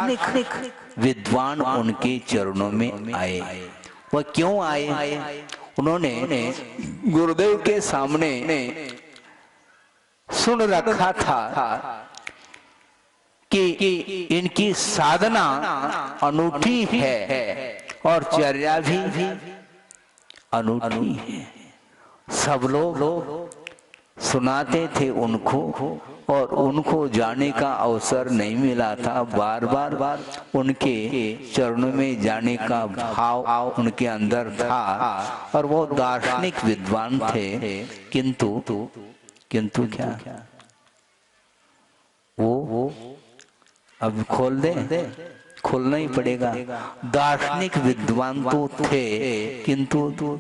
दार्शनिक विद्वान उनके चरणों में आए। वह क्यों आए? उन्होंने गुरुदेव के सामने सुन रखा था कि इनकी साधना अनूठी है और चर्या भी अनूठी है। सब लोग सुनाते थे उनको और उनको जाने का अवसर नहीं मिला था। बार बार उनके चरणों में जाने का भाव उनके अंदर था और वो दार्शनिक विद्वान थे। किंतु क्या वो अब खोल दे, खोलना ही पड़ेगा। दार्शनिक विद्वान तो थे किंतु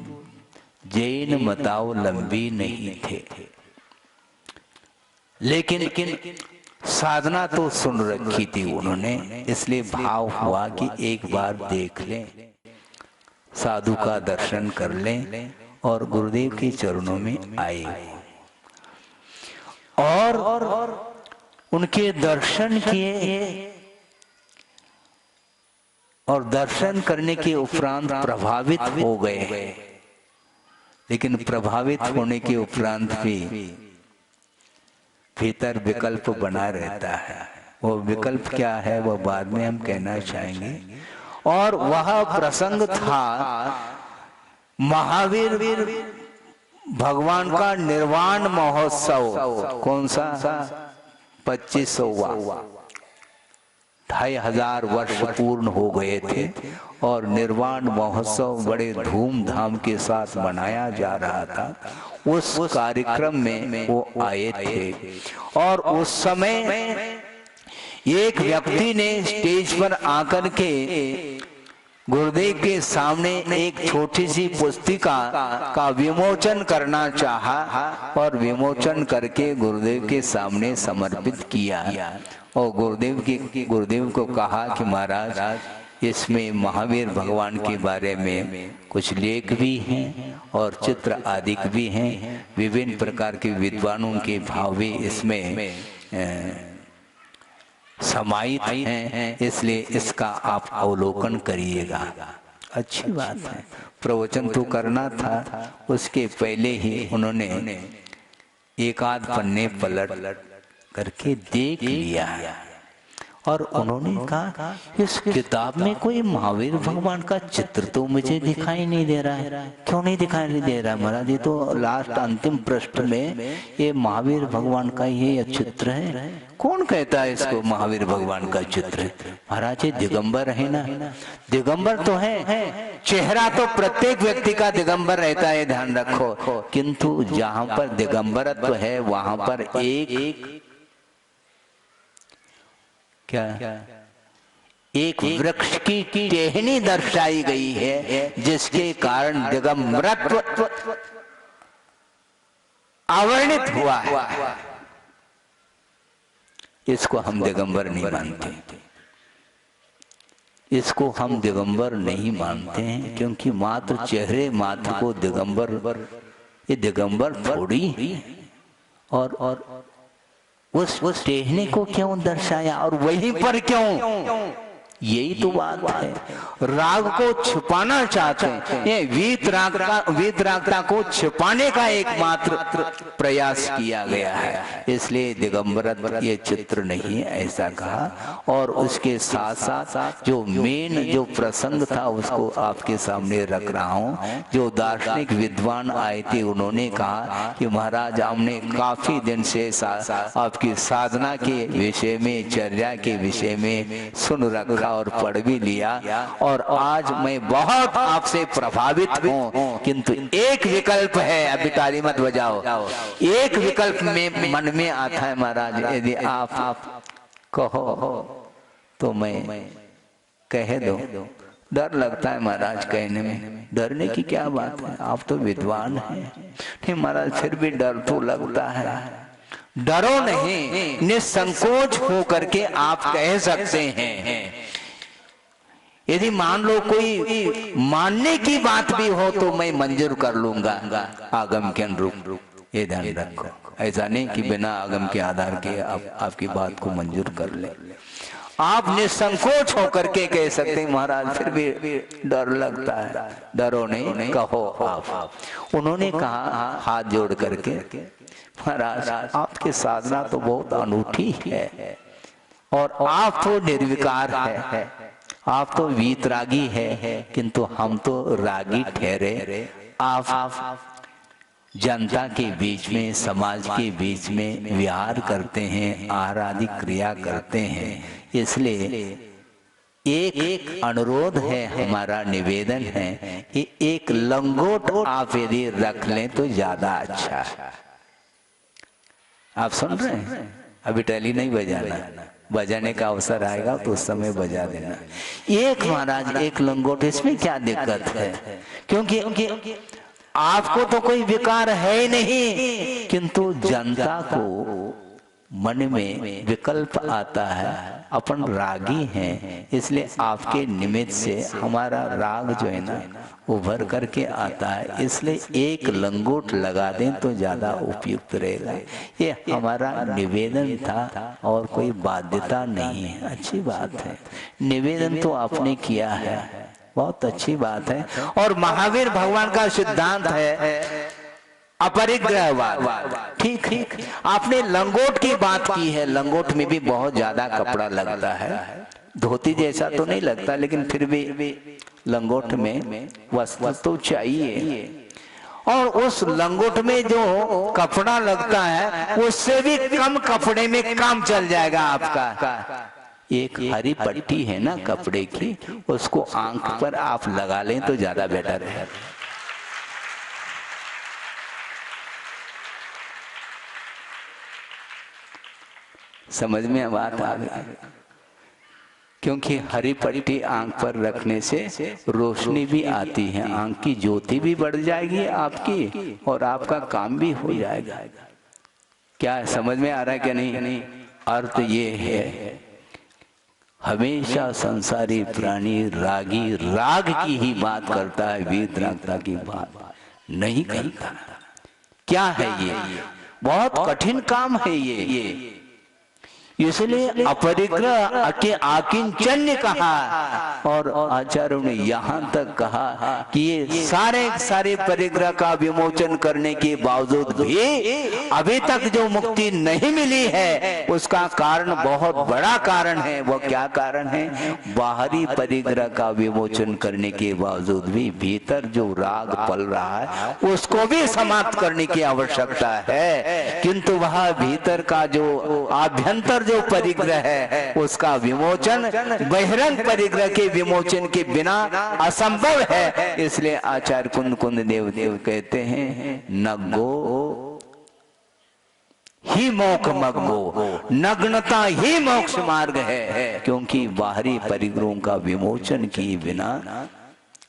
जैन मतावलंबी नहीं थे। लेकिन साधना तो सुन रखी थी उन्होंने, इसलिए भाव हुआ कि एक बार देख लें, साधु का दर्शन कर लें और गुरुदेव के चरणों में आए और उनके दर्शन किए और दर्शन करने के उपरांत प्रभावित हो गए। लेकिन प्रभावित होने के उपरांत भी भीतर विकल्प बना रहता है। वो विकल्प क्या है वो बाद में हम कहना चाहेंगे। और वह प्रसंग था महावीर भगवान का निर्वाण महोत्सव। कौन सा? 25वां। 2500 वर्ष पूर्ण हो गए थे और निर्वाण महोत्सव बड़े धूमधाम के साथ मनाया जा रहा था। उस कार्यक्रम में वो आए थे और उस समय एक व्यक्ति ने स्टेज पर आकर के गुरुदेव के सामने एक छोटी सी पुस्तिका का विमोचन करना चाहा और विमोचन करके गुरुदेव के सामने समर्पित किया और गुरुदेव को कहा कि महाराज, इसमें महावीर भगवान के बारे में कुछ लेख भी हैं और चित्र आदि भी हैं। विभिन्न प्रकार के विद्वानों के भाव भी इसमें समाहित हैं, इसलिए इसका आप अवलोकन करिएगा। अच्छी बात है, प्रवचन तो करना था, उसके पहले ही उन्होंने एक आध पन्ने पलट करके देख लिया और उन्होंने कहा इस किताब में कोई महावीर भगवान का चित्र तो मुझे दिखाई नहीं दे रहा है। क्यों नहीं दिखाई दे रहा है महाराज? ये तो लास्ट अंतिम पृष्ठ में ये महावीर भगवान का ये चित्र है। कौन कहता है इसको महावीर भगवान का चित्र है? महाराज ये दिगंबर है ना। दिगंबर तो है, चेहरा तो प्रत्येक व्यक्ति का दिगंबर रहता है, ध्यान रखो। किंतु जहां पर दिगंबरत्व है वहां पर एक वृक्ष की टहनी दर्शाई गई है जिसके कारण दिगंबरत्व आवर्णित हुआ है। इसको हम दिगंबर नहीं मानते, इसको हम दिगंबर नहीं मानते हैं, क्योंकि मात्र चेहरे मात्र को दिगंबर, ये दिगंबर थोड़ी। और उस टहनी को क्यों दर्शाया और वहीं पर क्यों? यही तो बात है। राग को छुपाना चाहते हैं, ये वीतरागता को छुपाने का एकमात्र प्रयास किया गया है, इसलिए दिगंबरत्व ये चित्र नहीं, ऐसा कहा। और उसके साथ साथ जो मेन जो प्रसंग था उसको आपके सामने रख रहा हूँ। जो दार्शनिक विद्वान आए थे उन्होंने कहा कि महाराज हमने काफी दिन से आपकी साधना के विषय में, चर्या के विषय में सुन रखा और पढ़ भी लिया और आज मैं बहुत आपसे प्रभावित हूँ। किंतु एक विकल्प है, अभी ताली मत बजाओ, एक विकल्प में मन में आता है महाराज, यदि आप कहो तो मैं कह दो। डर लगता है महाराज कहने में। डरने की क्या बात है, आप तो विद्वान हैं। नहीं महाराज, फिर भी डर तो लगता है। डरो नहीं, निसंकोच हो करके आप कह सकते हैं। यदि मान लो कोई मानने की बात भी हो तो मैं मंजूर कर लूंगा आगम के अनुरूप, ये ध्यान रखो। ऐसा नहीं कि बिना आगम के आधार के आपकी बात को मंजूर कर ले। आप निसंकोच होकर के कह सकते हैं महाराज फिर भी डर लगता है। डरो नहीं, कहो आप। उन्होंने कहा हाथ जोड़ करके, महाराज आपकी साधना तो बहुत अनूठी है और आप तो निर्विकार है, आप तो वीतरागी है, किंतु हम तो रागी ठहरे। आप जनता के बीच में, समाज के बीच में विहार करते हैं, आराधि क्रिया करते हैं। इसलिए एक अनुरोध है, हमारा निवेदन है कि एक लंगोट आप यदि रख लें तो ज्यादा अच्छा है। आप सुन रहे हैं? अभी टैली नहीं बजाना, बजाने का अवसर आएगा तो उस समय बजा देना। एक महाराज एक लंगोट, इसमें क्या दिक्कत है? क्योंकि आपको तो कोई विकार है ही नहीं, किंतु जनता को मन में विकल्प आता है, अपन रागी हैं, इसलिए आपके निमित्त से हमारा राग जो है ना उभर करके आता है। इसलिए एक लंगोट लगा दें तो ज्यादा उपयुक्त रहेगा। ये हमारा निवेदन था और कोई बाध्यता नहीं है। अच्छी बात है, निवेदन तो आपने किया है, बहुत अच्छी बात है। और महावीर भगवान का सिद्धांत है अपरिग्रहवाद। ठीक, आपने लंगोट की बात की है। लंगोट में भी बहुत ज्यादा कपड़ा लगता है, धोती जैसा तो नहीं लगता, लेकिन फिर भी लंगोट में वस्त्र तो चाहिए। और उस लंगोट में जो कपड़ा लगता है उससे भी कम कपड़े में काम चल जाएगा आपका। एक हरी पट्टी है ना कपड़े की, उसको आंख पर आप लगा लें तो ज्यादा बेटर है। समझ में बात आ गई? क्योंकि हरी पट्टी आंख पर रखने से रोशनी भी आती है, आंख की ज्योति भी बढ़ जाएगी आपकी और आपका काम भी हो जाएगा। क्या समझ में आ रहा है कि नहीं? अर्थ ये है, हमेशा संसारी प्राणी रागी राग की ही बात करता है, वीतरागता की बात नहीं करता। क्या है ये? बहुत कठिन काम है ये। इसलिए अपरिग्रह के आकिंचन्य कहा, और आचार्यों ने यहाँ तक कहा कि ये सारे परिग्रह का विमोचन करने के बावजूद भी अभी तक जो मुक्ति नहीं मिली है उसका कारण बहुत बड़ा कारण है। वो क्या कारण है? बाहरी परिग्रह का विमोचन करने के बावजूद भी भीतर जो राग पल रहा है उसको भी समाप्त करने की आवश्यकता है, किंतु वह भीतर का जो आभ्यंतर जो परिग्रह है उसका विमोचन बहिरंग परिग्रह के विमोचन के बिना असंभव है। इसलिए आचार्य कुंद देव कहते हैं नग्गो ही मोक्ष मग्गो, नग्नता ही मोक्ष मार्ग है। क्योंकि बाहरी परिग्रहों का विमोचन किए बिना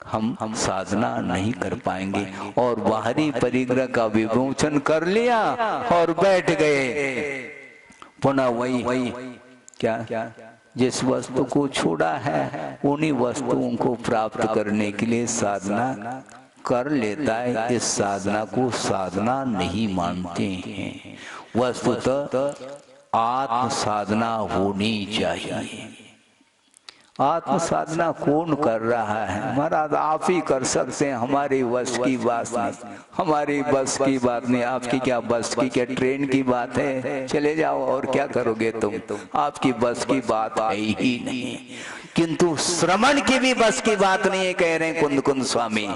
हम साधना नहीं कर पाएंगे। और बाहरी परिग्रह का विमोचन कर लिया और बैठ गए, पुनः वही क्या जिस वस्तु को छोड़ा है उन्हीं वस्तुओं को प्राप्त करने के लिए साधना कर लेता है। इस साधना को साधना नहीं मानते हैं। वस्तुतः आत्म साधना होनी चाहिए। आत्म साधना कौन कर रहा है? महाराज आप ही कर सकते हैं, हमारी बस की बात नहीं, हमारी बस की बात नहीं। आपकी क्या बस की, क्या ट्रेन की बात है? चले जाओ, और क्या करोगे तुम? आपकी बस की बात है ही नहीं। किंतु श्रवण की भी बस की बात नहीं है, कह रहे हैं कुंद स्वामी।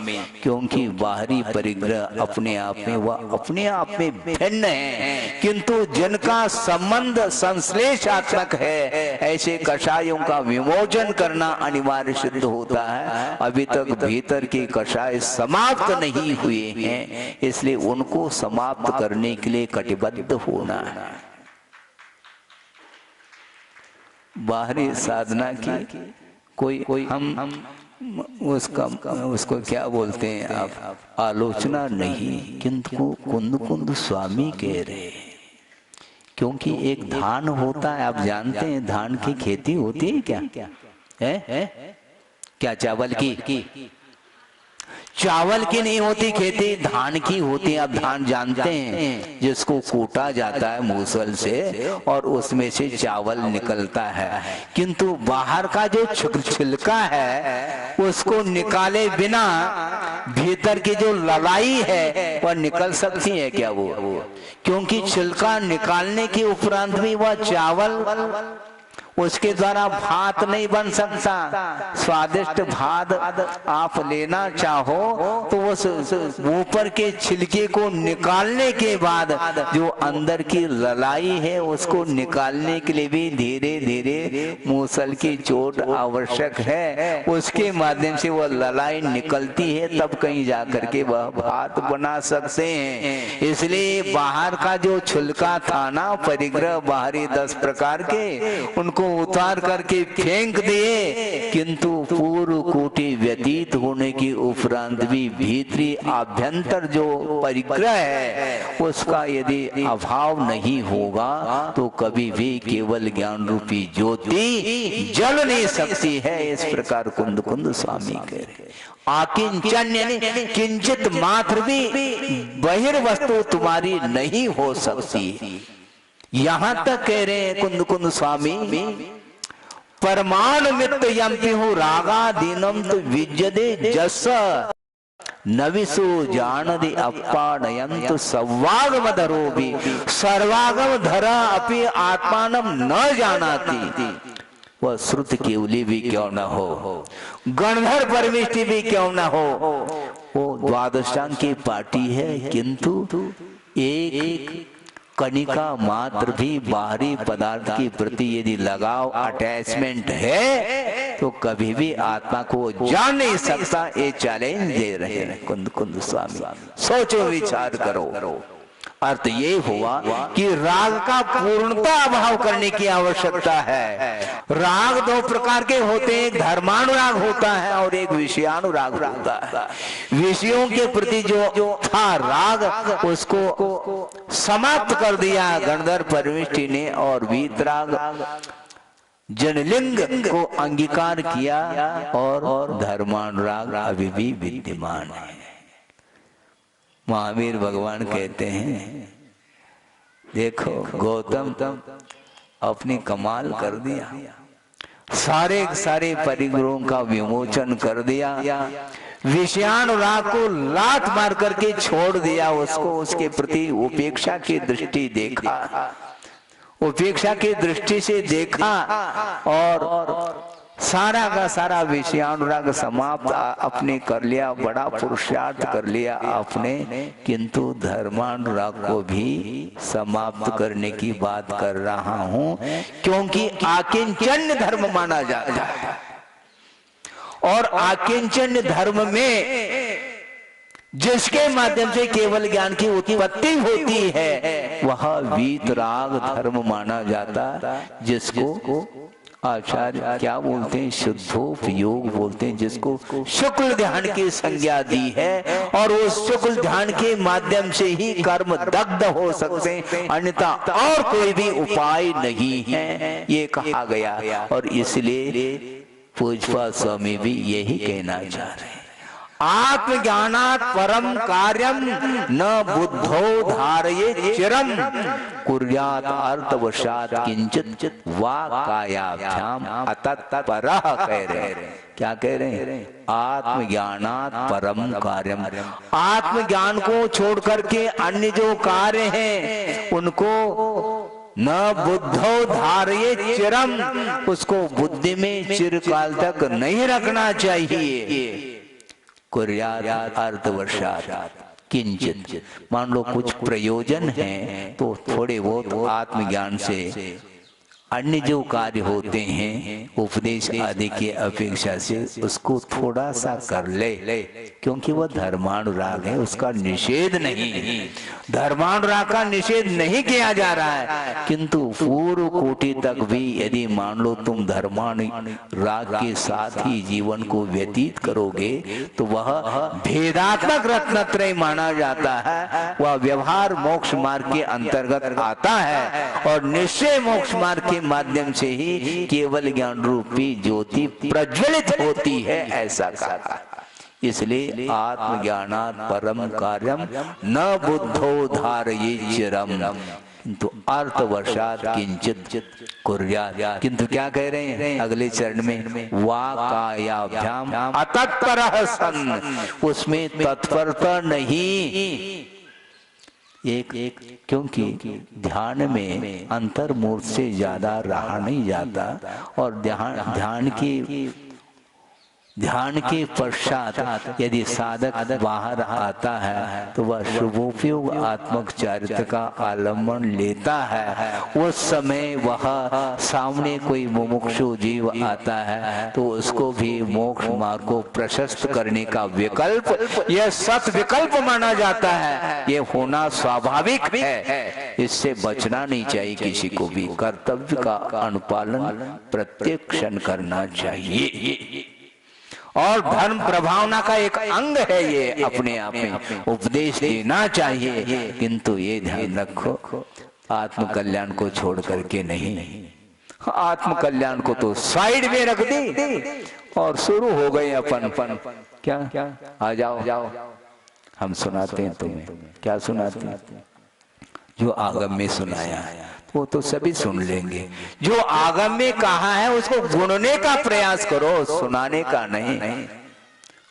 क्योंकि बाहरी परिग्रह अपने आप में वह अपने आप में भिन्न है, किंतु जिनका संबंध संश्लेषात्मक है ऐसे कषायों का विमोचन करना अनिवार्य सिद्ध होता है। अभी तक भीतर के कषाय समाप्त नहीं हुए हैं, इसलिए उनको समाप्त करने के लिए कटिबद्ध होना है। बाहरी साधना की कोई हम उसको क्या बोलते हैं आप, आलोचना नहीं, किंतु कुंद स्वामी कह रहे हैं। क्योंकि एक धान होता है, आप जानते हैं धान की खेती होती है क्या? है? क्या चावल की? चावल की नहीं होती खेती, धान की होती है। अब धान जानते हैं, जिसको कूटा जाता है मूसल से और उसमें से चावल निकलता है। किंतु बाहर का जो छिलका है उसको निकाले बिना भीतर की जो ललाई है वह निकल सकती है क्या? वो क्योंकि छिलका निकालने के उपरांत भी वह चावल, उसके द्वारा भात नहीं बन सकता। स्वादिष्ट भात आप लेना चाहो तो उस ऊपर के छिलके को निकालने के बाद जो अंदर की ललाई है उसको निकालने के लिए भी धीरे धीरे मूसल की चोट आवश्यक है। उसके माध्यम से वह ललाई निकलती है, तब कहीं जाकर के वह भात बना सकते हैं। इसलिए बाहर का जो छिलका था ना, परिग्रह बाहरी 10 प्रकार के, उनको उतार करके फेंक दिए। किंतु पूर्व कोटि व्यतीत होने के उपरांत भी भीतरी आभ्यंतर जो परिग्रह है उसका यदि अभाव नहीं होगा तो कभी भी केवल ज्ञान रूपी ज्योति जल नहीं सकती है। इस प्रकार कुंद कुंद स्वामी कह रहे। आकिंचन यानी किंचित मात्र भी बहिर्वस्तु तुम्हारी नहीं हो सकती। यहां तक कह रहे हैं कुंद कुंद स्वामी, परमाणु मित्र यम्पि हूँ रागा दीनम तो विजदे जस नविसु जानदि अपानयंत सवागम धरो भी सर्वागम धरा अपि आत्मानम न जानाति। वह श्रुत केवली भी क्यों न हो, गणधर परमिष्टि भी क्यों न हो, वो द्वादशांग की पार्टी है, किंतु एक कणिका मात्र भी बाहरी पदार्थ के प्रति यदि लगाव, अटैचमेंट है तो कभी भी आत्मा को जान नहीं सकता। ये चैलेंज दे रहे हैं कुंद कुंद स्वामी। सोचो, विचार करो। अर्थ ये हुआ कि राग का पूर्णता अभाव करने की आवश्यकता है। राग 2 प्रकार के होते हैं, एक धर्मानुराग होता है और एक विषयानुराग होता है। विषयों के प्रति जो था राग उसको समाप्त कर दिया गणधर परमिष्टि ने और वीतराग जनलिंग को अंगीकार किया और धर्मानुराग अभी भी विद्यमान है। महावीर भगवान कहते हैं, देखो गौतम अपनी कमाल कर दिया, सारे परिग्रहों का विमोचन कर दिया, विषयानुराग को लात मार करके छोड़ दिया, उसको उसके प्रति उपेक्षा की दृष्टि देखा, उपेक्षा की दृष्टि से देखा और सारा का सारा विषयानुराग समाप्त अपने कर लिया, बड़ा पुरुषार्थ कर लिया आपने। किंतु धर्मानुराग को भी समाप्त करने की बात कर रहा हूं, क्योंकि आकिंचन्य धर्म माना जाता है और आकिंचन्य धर्म में जिसके माध्यम से केवल ज्ञान की उत्पत्ति होती है वह वीतराग धर्म माना जाता, जिसको आचार्य क्या बोलते हैं, शुद्धोपयोग बोलते हैं, जिसको शुक्ल ध्यान की संज्ञा दी है और उस शुक्ल ध्यान के माध्यम से ही कर्म दग्ध हो सकते हैं, अन्यथा और कोई भी उपाय नहीं है, ये कहा गया। और इसलिए पूज्यपाद स्वामी भी यही कहना चाह रहे हैं, आत्मज्ञानात् परम कार्यम न बुद्धो धारये चिरम कुर्यात् अर्थवशात् किंचित वा कायाभ्याम अतत्परः। कह रहे हैं, क्या कह रहे हैं, आत्मज्ञानात् परम कार्यम, आत्मज्ञान को छोड़ करके अन्य जो कार्य हैं उनको न बुद्धो धारये चिरम, उसको बुद्धि में चिरकाल तक नहीं रखना चाहिए। कुर्यात् अर्थवशात् किंचित, मान लो कुछ प्रयोजन है तो थोड़े बहुत आत्मज्ञान से अन्य जो कार्य होते हैं उपदेश आदि की अपेक्षा से उसको थोड़ा सा कर ले, क्योंकि वह धर्मानुराग है, उसका निषेध नहीं, धर्मानुराग का निषेध नहीं किया जा रहा है। किंतु पूर्व कोटि तक भी यदि मान लो तुम धर्मानुराग के साथ ही जीवन को व्यतीत करोगे तो वह भेदात्मक रत्नत्रय माना जाता है, वह व्यवहार मोक्ष मार्ग के अंतर्गत आता है और निश्चय मोक्ष मार्ग के माध्यम से ही केवल ज्ञान रूपी ज्योति प्रज्वलित होती है, ऐसा कहा। इसलिए आत्मज्ञानात् परम कार्यम न बुद्धो धारयेत् चिरम, किंतु अर्थवशात किंचित कुर्यात्। किंतु क्या कह रहे हैं अगले चरण में, वाकायाभ्याम अतत्परः सन्, उसमें तत्परता नहीं। एक क्योंकि ध्यान में अंतर्मूर्त से ज्यादा रहा नहीं जाता, और ध्यान के पश्चात यदि साधक बाहर आता है तो वह शुभोपयोग आत्मक चरित्र का आलम्बन लेता है। उस समय वह सामने कोई मुमुक्षु जीव आता है तो उसको भी मोक्ष मार्ग को प्रशस्त करने का विकल्प, यह सत विकल्प माना जाता है। यह होना स्वाभाविक है, इससे बचना नहीं चाहिए किसी को भी। कर्तव्य का अनुपालन प्रत्येक क्षण करना चाहिए, और धर्म प्रभावना का एक अंग है ये, अपने आप में उपदेश देना चाहिए। किंतु ये ध्यान रखो, आत्म कल्याण को छोड़ करके नहीं, आत्म कल्याण को तो साइड में रख दी और शुरू हो गए अपन क्या आ जाओ हम सुनाते हैं तुम्हें। क्या सुनाते हैं? जो आगम में सुनाया है वो तो सभी सुन लेंगे। जो आगम में कहा है उसको गुणने का प्रयास करो, सुनाने का नहीं।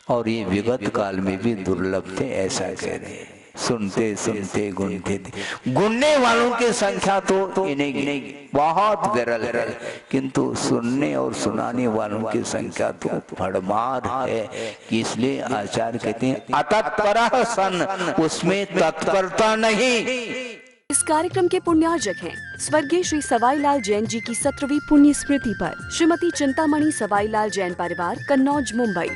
और ये विगत काल में भी दुर्लभ थे, ऐसा कह रहे हैं। सुनते सुनते गुनते थे। गुनने वालों की संख्या तो इन्हें बहुत विरल है, किंतु सुनने और सुनाने वालों की संख्या तो भरमार है। इसलिए आचार्य कहते हैं अतत्परः सन्, उसमें तत्परता नहीं। इस कार्यक्रम के पुण्यार्जक हैं स्वर्गीय श्री सवाईलाल जैन जी की 17वीं पुण्य स्मृति पर श्रीमती चिंतामणि सवाईलाल जैन परिवार, कन्नौज, मुंबई।